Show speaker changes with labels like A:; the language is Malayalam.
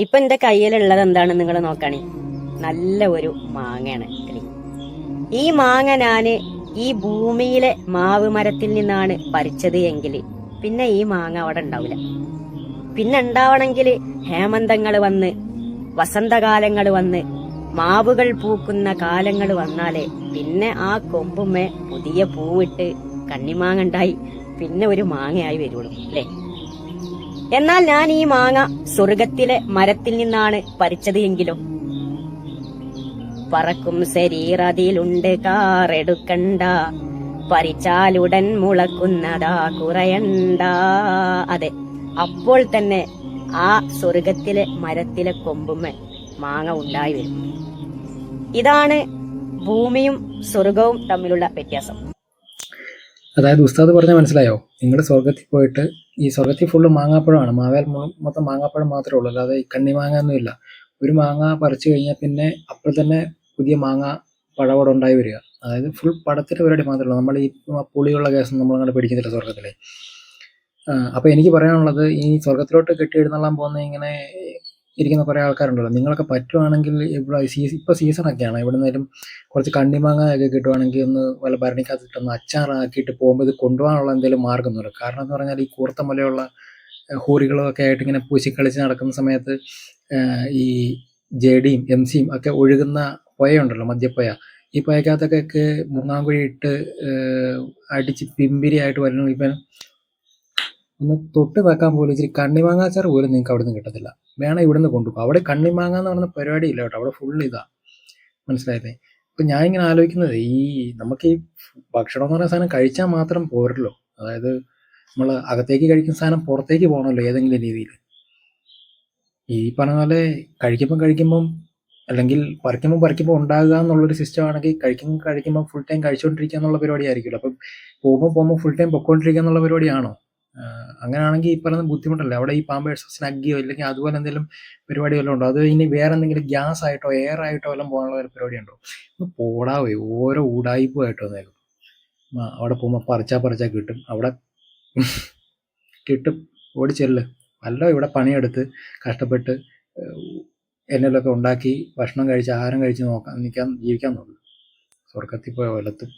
A: ഇപ്പൊ എന്റെ കയ്യിലുള്ളത് എന്താണെന്ന് നിങ്ങൾ നോക്കണേ. നല്ല ഒരു മാങ്ങയാണ്. ഈ മാങ്ങ ഞാന് ഈ ഭൂമിയിലെ മാവ് മരത്തിൽ നിന്നാണ് പറിച്ചത് എങ്കിൽ പിന്നെ ഈ മാങ്ങ അവിടെ ഉണ്ടാവില്ല. പിന്നെ ഉണ്ടാവണമെങ്കിൽ ഹേമന്തങ്ങൾ വന്ന്, വസന്തകാലങ്ങൾ വന്ന്, മാവുകൾ പൂക്കുന്ന കാലങ്ങൾ വന്നാലേ പിന്നെ ആ കൊമ്പുമ്മേ പുതിയ പൂവിട്ട് കണ്ണിമാങ്ങ ഉണ്ടായി പിന്നെ ഒരു മാങ്ങയായി വരുള്ളൂ അല്ലേ. എന്നാൽ ഞാൻ ഈ മാങ്ങ സ്വർഗത്തിലെ മരത്തിൽ നിന്നാണ് പറിച്ചത് എങ്കിലോ, പറക്കും ശരീരതിലുണ്ട് കാറെടുക്കണ്ട, പറിച്ചാലുടൻ മുളക്കുന്നതാ കുറയണ്ട. അതെ, അപ്പോൾ തന്നെ ആ സ്വർഗത്തിലെ മരത്തിലെ കൊമ്പുമ്മ മാങ്ങ ഉണ്ടായി വരും. ഇതാണ് ഭൂമിയും സ്വർഗവും തമ്മിലുള്ള വ്യത്യാസം.
B: അതായത് ഉസ്താദ് പറഞ്ഞാൽ മനസ്സിലായോ? നിങ്ങൾ സ്വർഗത്തിൽ പോയിട്ട് ഈ സ്വർഗത്തിൽ ഫുള്ള് മാങ്ങാപ്പഴമാണ്, മാവേൽ മൊത്തം മാങ്ങാപ്പഴം മാത്രമേ ഉള്ളൂ, അല്ലാതെ ഈ കണ്ണിമാങ്ങ ഒന്നുമില്ല. ഒരു മാങ്ങ പറിച്ചു കഴിഞ്ഞാൽ പിന്നെ അപ്പോൾ തന്നെ പുതിയ മാങ്ങ പഴവടം ഉണ്ടായി വരിക. അതായത് ഫുൾ പടത്തിൻ്റെ പരിപാടി മാത്രമേ ഉള്ളൂ. നമ്മൾ ഈ പുളിയുള്ള കേസ് നമ്മളങ്ങനെ പിടിക്കുന്നില്ല സ്വർഗത്തിലെ. അപ്പോൾ എനിക്ക് പറയാനുള്ളത്, ഈ സ്വർഗത്തിലോട്ട് കെട്ടിയെഴുന്നള്ളാൻ പോകുന്ന ഇങ്ങനെ ഇരിക്കുന്ന കുറേ ആൾക്കാരുണ്ടല്ലോ, നിങ്ങളൊക്കെ പറ്റുവാണെങ്കിൽ ഇവിടെ ഇപ്പോൾ സീസണൊക്കെയാണ്, എവിടെ നിന്നേലും കുറച്ച് കണ്ണിമാങ്ങ ഒക്കെ കിട്ടുവാണെങ്കിൽ ഒന്ന് വല്ല ഭരണിക്കകത്തിട്ടൊന്ന് അച്ചാറാക്കിയിട്ട് പോകുമ്പോൾ ഇത് കൊണ്ടുപോകാനുള്ള എന്തെങ്കിലും മാർഗ്ഗമൊന്നുമില്ല. കാരണം എന്ന് പറഞ്ഞാൽ ഈ കൂർത്ത മുലയുള്ള ഹൂറികളും ഒക്കെ ആയിട്ട് ഇങ്ങനെ പൂശിക്കളിച്ച് നടക്കുന്ന സമയത്ത് ഈ ജെഡിയും എം സിയും ഒക്കെ ഒഴുകുന്ന പുഴയുണ്ടല്ലോ, മദ്യപ്പുഴ, ഈ പുഴയ്ക്കകത്തൊക്കെ മുങ്ങാങ്കുഴി ഇട്ട് അടിച്ച് പിമ്പിരിയായിട്ട് വരുന്നു. ഇപ്പം ഒന്ന് തൊട്ട് വെക്കാൻ പോലും ഇച്ചിരി കണ്ണിമാങ്ങാച്ചാർ പോലും നിങ്ങൾക്ക് അവിടെ നിന്ന് കിട്ടത്തില്ല. വേണം ഇവിടുന്ന് കൊണ്ടുപോകും. അവിടെ കണ്ണിമാങ്ങ എന്ന് പറയുന്ന പരിപാടി ഇല്ല കേട്ടോ, അവിടെ ഫുൾ ഇതാ. മനസ്സിലായില്ലേ? ഇപ്പം ഞാൻ ഇങ്ങനെ ആലോചിക്കുന്നത്, ഈ നമുക്ക് ഈ ഭക്ഷണം എന്ന് പറയുന്ന സാധനം കഴിച്ചാൽ മാത്രം പോരല്ലോ. അതായത് നമ്മൾ അകത്തേക്ക് കഴിക്കുന്ന സാധനം പുറത്തേക്ക് പോകണമല്ലോ ഏതെങ്കിലും രീതിയിൽ. ഈ പറഞ്ഞ പോലെ കഴിക്കുമ്പം അല്ലെങ്കിൽ പറിക്കുമ്പോൾ ഉണ്ടാകുക എന്നുള്ളൊരു സിസ്റ്റം ആണെങ്കിൽ കഴിക്കുമ്പോൾ ഫുൾ ടൈം കഴിച്ചുകൊണ്ടിരിക്കുക എന്നുള്ള പരിപാടി ആയിരിക്കുമല്ലോ. അപ്പം പോകുമ്പോൾ ഫുൾ ടൈം പൊക്കോണ്ടിരിക്കുക എന്നുള്ള പരിപാടിയാണോ? അങ്ങനെയാണെങ്കിൽ ഈ പറയുന്ന ബുദ്ധിമുട്ടല്ലേ. അവിടെ ഈ പാമ്പേഴ്സോ സ്നഗ്ഗിയോ ഇല്ലെങ്കിൽ അതുപോലെ എന്തെങ്കിലും പരിപാടി വല്ലതും ഉണ്ടോ? അത് ഇനി വേറെ എന്തെങ്കിലും ഗ്യാസ് ആയിട്ടോ എയർ ആയിട്ടോ വല്ലതും പോകാനുള്ള ഒരു പരിപാടി ഉണ്ടോ? ഒന്ന് പോടാവേ, ഓരോ ഉടായിപ്പുമായിട്ട് വന്നേക്കും. അവിടെ പോകുമ്പോൾ പറിച്ചാൽ കിട്ടും, അവിടെ കിട്ടും, ഓടിച്ചെല്ല്. വല്ല ഇവിടെ പണിയെടുത്ത് കഷ്ടപ്പെട്ട് എന്തെങ്കിലുമൊക്കെ ഉണ്ടാക്കി ഭക്ഷണം കഴിച്ച് ആഹാരം കഴിച്ച് ജീവിക്കാൻ നോക്കും. സ്വർഗത്തിൽ പോയ വലത്തും